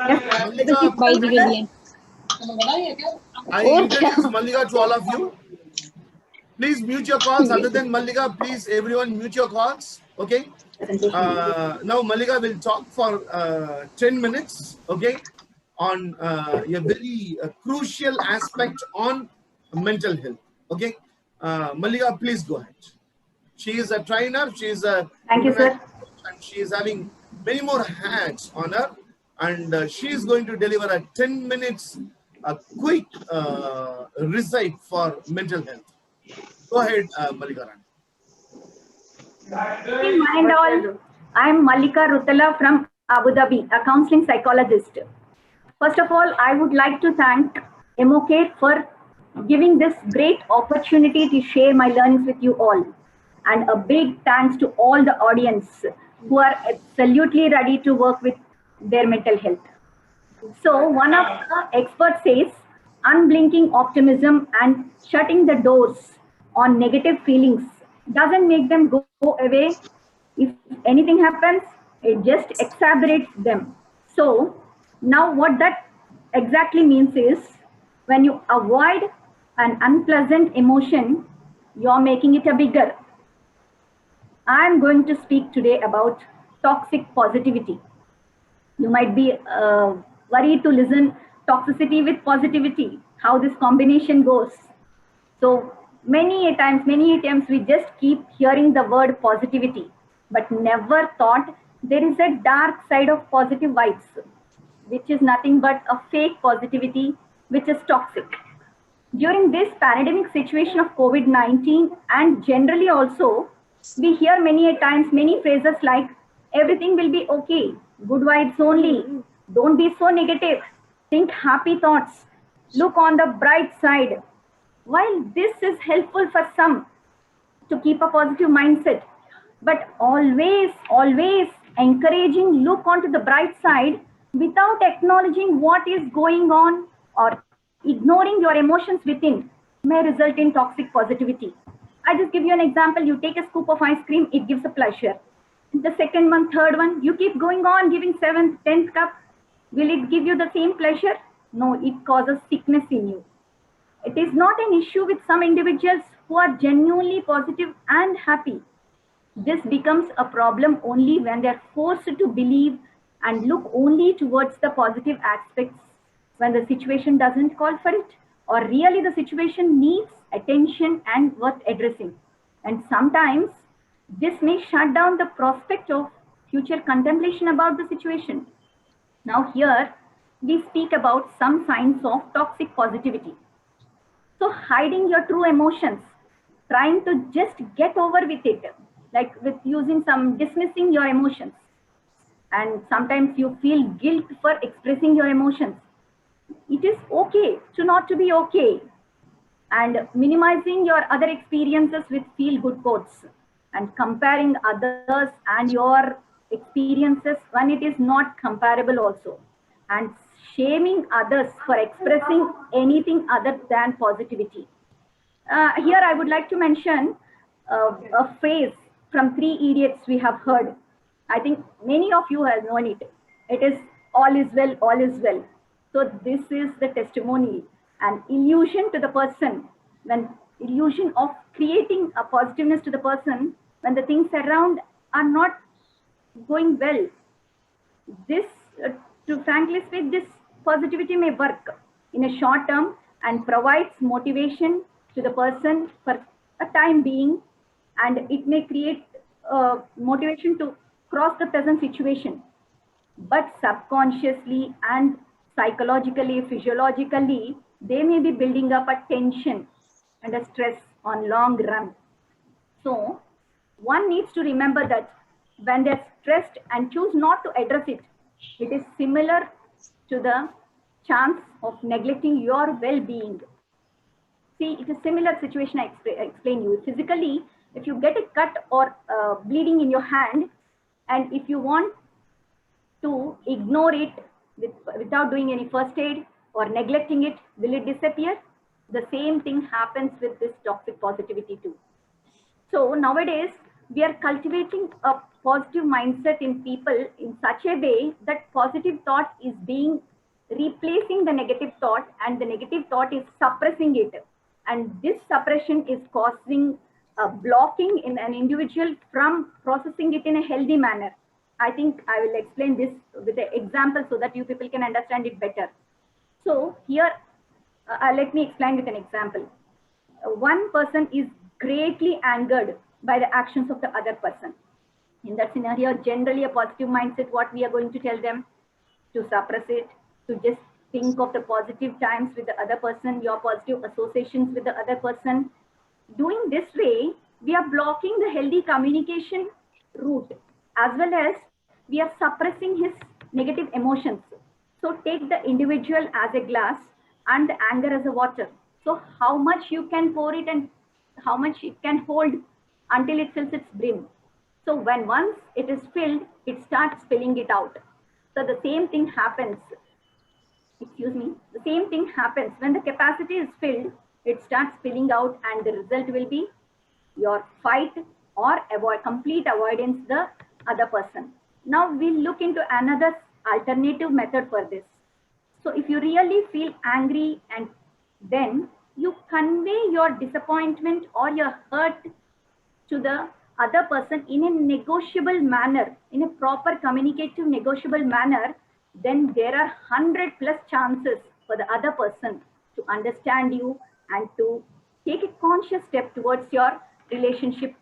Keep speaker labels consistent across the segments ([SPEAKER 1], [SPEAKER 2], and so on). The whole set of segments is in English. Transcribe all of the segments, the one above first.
[SPEAKER 1] Yes,
[SPEAKER 2] Mallika,
[SPEAKER 1] by the way.
[SPEAKER 2] I introduce Mallika to all of you. Please mute your calls. Other than Mallika, please everyone mute your calls. Okay. Now Mallika will talk for 10 minutes. Okay, on a very crucial aspect on mental health. Okay, Mallika, please go ahead. She is a trainer. She is a
[SPEAKER 1] Thank you,
[SPEAKER 2] international
[SPEAKER 1] sir.
[SPEAKER 2] coach, and she is having many more hats on her. And she is going to deliver a 10 minutes, a quick recite for mental health. Go ahead, Mallika Rani.
[SPEAKER 1] In mind all, I'm Malika Rutala from Abu Dhabi, a counseling psychologist. First of all, I would like to thank MOK for giving this great opportunity to share my learnings with you all. And a big thanks to all the audience who are absolutely ready to work with their mental health. So, one of the experts says unblinking optimism and shutting the doors on negative feelings doesn't make them go away. If anything happens, it just exacerbates them. So, now what that exactly means is when you avoid an unpleasant emotion, you're making it a bigger. I'm going to speak today about toxic positivity. You might be worried to listen toxicity with positivity, how this combination goes. So many times we just keep hearing the word positivity, but never thought there is a dark side of positive vibes, which is nothing but a fake positivity, which is toxic. During this pandemic situation of COVID-19 and generally also, we hear many a times many phrases like everything will be okay, good vibes only, don't be so negative, think happy thoughts, look on the bright side. While this is helpful for some to keep a positive mindset, but always encouraging look onto the bright side without acknowledging what is going on or ignoring your emotions within may result in toxic positivity. I just give you an example. You take a scoop of ice cream, it gives a pleasure. The second one, third one, you keep going on giving seventh, 10th cup. Will it give you the same pleasure? No, it causes sickness in you. It is not an issue with some individuals who are genuinely positive and happy. This becomes a problem only when they are forced to believe and look only towards the positive aspects when the situation doesn't call for it, or really the situation needs attention and worth addressing. And sometimes this may shut down the prospect of future contemplation about the situation. Now, here we speak about some signs of toxic positivity. So hiding your true emotions, trying to just get over with it, like with using some dismissing your emotions. And sometimes you feel guilt for expressing your emotions. It is okay to not to be okay. And minimizing your other experiences with feel good quotes and comparing others and your experiences when it is not comparable also, and shaming others for expressing anything other than positivity. Here I would like to mention a phrase from Three Idiots we have heard. I think many of you have known it. It is all is well, all is well. So this is the testimony, an illusion to the person, when illusion of creating a positiveness to the person when the things around are not going well. This, to frankly speak, this positivity may work in a short term and provides motivation to the person for a time being, and it may create motivation to cross the present situation. But subconsciously and psychologically, physiologically, they may be building up a tension and a stress on long run. So one needs to remember that when they're stressed and choose not to address it, it is similar to the chance of neglecting your well-being. See, it is similar situation I explain you. Physically, if you get a cut or bleeding in your hand, and if you want to ignore it without doing any first aid or neglecting it, will it disappear? The same thing happens with this toxic positivity too. So nowadays, we are cultivating a positive mindset in people in such a way that positive thought is being replacing the negative thought, and the negative thought is suppressing it. And this suppression is causing a blocking in an individual from processing it in a healthy manner. I think I will explain this with an example so that you people can understand it better. So here, let me explain with an example. One person is greatly angered by the actions of the other person. In that scenario, generally a positive mindset, what we are going to tell them? To suppress it, to just think of the positive times with the other person, your positive associations with the other person. Doing this way, we are blocking the healthy communication route, as well as we are suppressing his negative emotions. So take the individual as a glass and the anger as a water. So how much you can pour it and how much it can hold until it fills its brim. So when once it is filled, it starts spilling it out. So the same thing happens, the same thing happens when the capacity is filled, it starts spilling out, and the result will be your fight or complete avoidance the other person. Now we'll look into another alternative method for this. So if you really feel angry and then you convey your disappointment or your hurt to the other person in a negotiable manner, in a proper communicative negotiable manner, then there are 100+ chances for the other person to understand you and to take a conscious step towards your relationship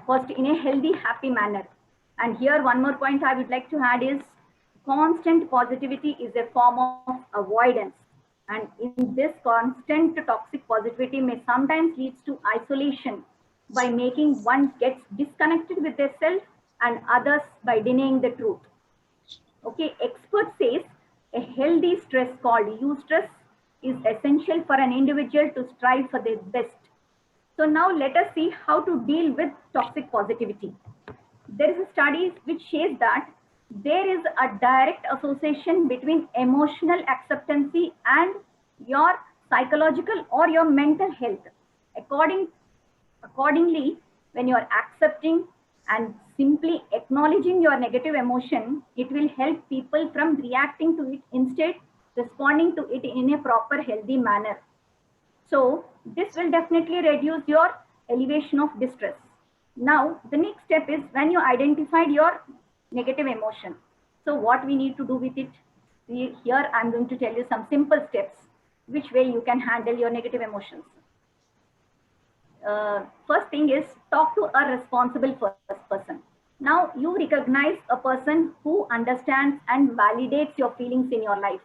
[SPEAKER 1] first in a healthy, happy manner. And here one more point I would like to add is constant positivity is a form of avoidance. And in this constant toxic positivity may sometimes leads to isolation by making one gets disconnected with their self and others by denying the truth. Okay, expert says a healthy stress called eustress is essential for an individual to strive for their best. So now let us see how to deal with toxic positivity. There is a study which says that there is a direct association between emotional acceptance and your psychological or your mental health. Accordingly, when you are accepting and simply acknowledging your negative emotion, it will help people from reacting to it, instead responding to it in a proper healthy manner. So this will definitely reduce your elevation of distress. Now, the next step is when you identified your negative emotion. So what we need to do with it? Here I'm going to tell you some simple steps which way you can handle your negative emotions. First thing is talk to a responsible first person. Now you recognize a person who understands and validates your feelings in your life.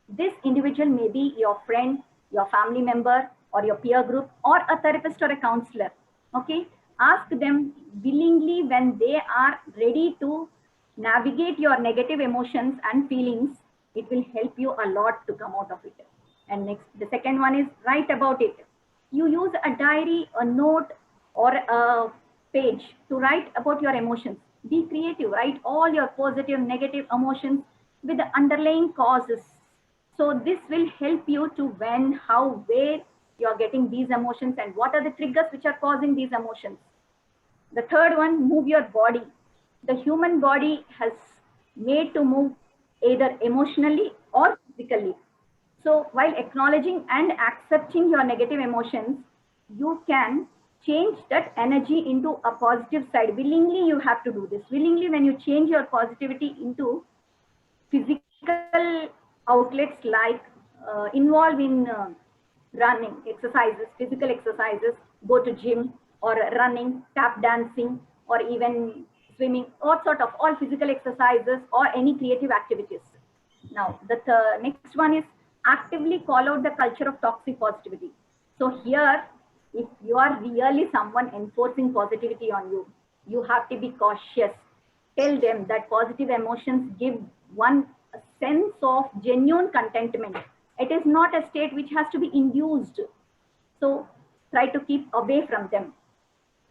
[SPEAKER 1] This individual may be your friend, your family member, or your peer group, or a therapist or a counselor. Okay, ask them willingly when they are ready to navigate your negative emotions and feelings. It will help you a lot to come out of it. And next, the second one is write about it. You use a diary, a note, or a page to write about your emotions. Be creative, write all your positive, negative emotions with the underlying causes. So this will help you to when, how, where you're getting these emotions and what are the triggers which are causing these emotions. The third one, move your body. The human body has made to move either emotionally or physically. So while acknowledging and accepting your negative emotions, you can change that energy into a positive side. Willingly, you have to do this. Willingly, when you change your positivity into physical outlets like involve in running exercises, physical exercises, go to gym or running, tap dancing, or even swimming, or sort of all physical exercises or any creative activities. Now, the next one is actively call out the culture of toxic positivity. So here, if you are really someone enforcing positivity on you, you have to be cautious. Tell them that positive emotions give one a sense of genuine contentment. It is not a state which has to be induced. So try to keep away from them.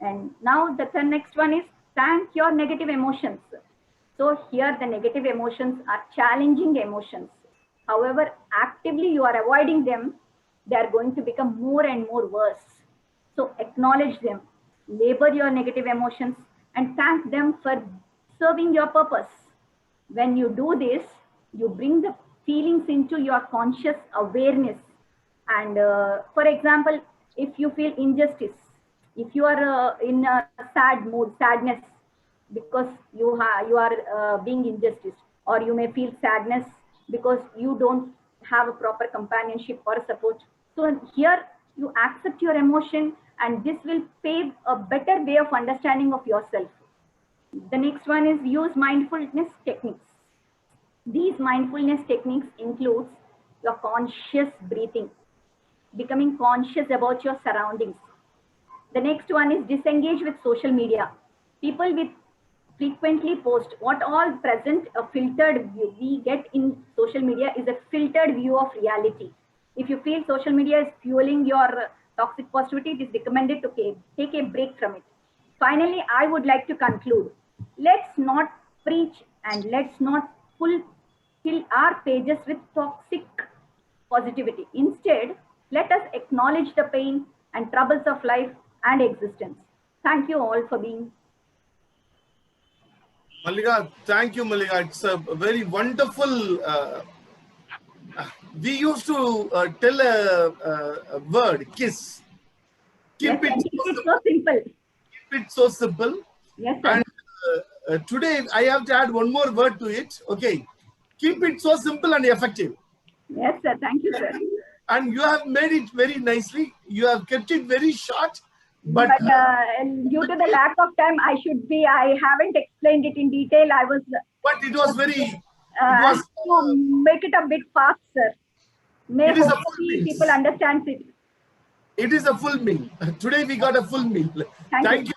[SPEAKER 1] And now the next one is thank your negative emotions. So here the negative emotions are challenging emotions. However, actively you are avoiding them, they are going to become more and more worse. So acknowledge them. label your negative emotions, and thank them for serving your purpose. When you do this, you bring the feelings into your conscious awareness. And for example, if you feel injustice, if you are in a sad mood, sadness, because you are being injustice, or you may feel sadness because you don't have a proper companionship or support. So here you accept your emotion, and this will pave a better way of understanding of yourself. The next one is use mindfulness techniques. These mindfulness techniques includes your conscious breathing, becoming conscious about your surroundings. The next one is disengage with social media. People with frequently post what all present a filtered view. We get in social media is a filtered view of reality. If you feel social media is fueling your toxic positivity, it is recommended to take a break from it. Finally, I would like to conclude. Let's not preach and let's not fill our pages with toxic positivity. Instead, let us acknowledge the pain and troubles of life and existence. Thank you all for being.
[SPEAKER 2] Mallika, thank you, Mallika. It's a very wonderful. We used to tell a word, kiss.
[SPEAKER 1] Yes,
[SPEAKER 2] Keep it
[SPEAKER 1] keep
[SPEAKER 2] so
[SPEAKER 1] it
[SPEAKER 2] simple.
[SPEAKER 1] so simple.
[SPEAKER 2] Keep it so simple.
[SPEAKER 1] Yes, sir.
[SPEAKER 2] And today I have to add one more word to it. Okay. Keep it so simple and effective.
[SPEAKER 1] Yes, sir. Thank you, sir.
[SPEAKER 2] And you have made it very nicely. You have kept it very short. But
[SPEAKER 1] Due to the lack of time, I haven't explained it in detail. I was
[SPEAKER 2] it was very. It
[SPEAKER 1] to
[SPEAKER 2] was.
[SPEAKER 1] make it a bit fast, sir. May
[SPEAKER 2] It is a full
[SPEAKER 1] hopefully
[SPEAKER 2] meal.
[SPEAKER 1] people understand it.
[SPEAKER 2] It is a full meal. Today we got a full meal. Thank you,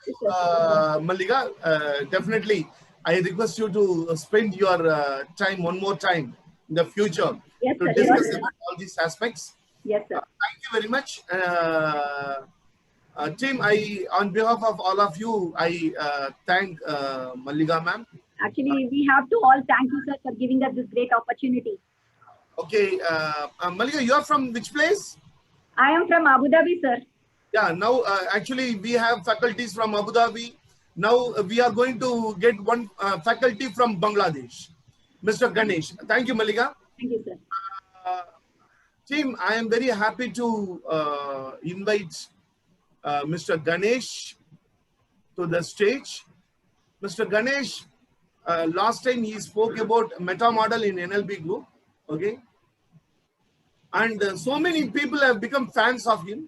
[SPEAKER 2] Mallika. Definitely, I request you to spend your time one more time in the future
[SPEAKER 1] Yes,
[SPEAKER 2] to
[SPEAKER 1] sir.
[SPEAKER 2] discuss
[SPEAKER 1] Yes, sir.
[SPEAKER 2] about all these aspects.
[SPEAKER 1] Yes, sir.
[SPEAKER 2] Thank you very much. Team, on behalf of all of you, I thank Mallika ma'am.
[SPEAKER 1] Actually, we have to all thank you, sir, for giving us this great opportunity.
[SPEAKER 2] Okay, Mallika, you are from which place?
[SPEAKER 1] I am from Abu Dhabi, sir.
[SPEAKER 2] Yeah, now actually we have faculties from Abu Dhabi. Now we are going to get one faculty from Bangladesh, Mr. Ganesh. Thank you, Mallika.
[SPEAKER 1] Thank you, sir.
[SPEAKER 2] Team, I am very happy to invite Mr. Ganesh to the stage. Mr. Ganesh, last time he spoke about meta model in NLP group, okay? And so many people have become fans of him.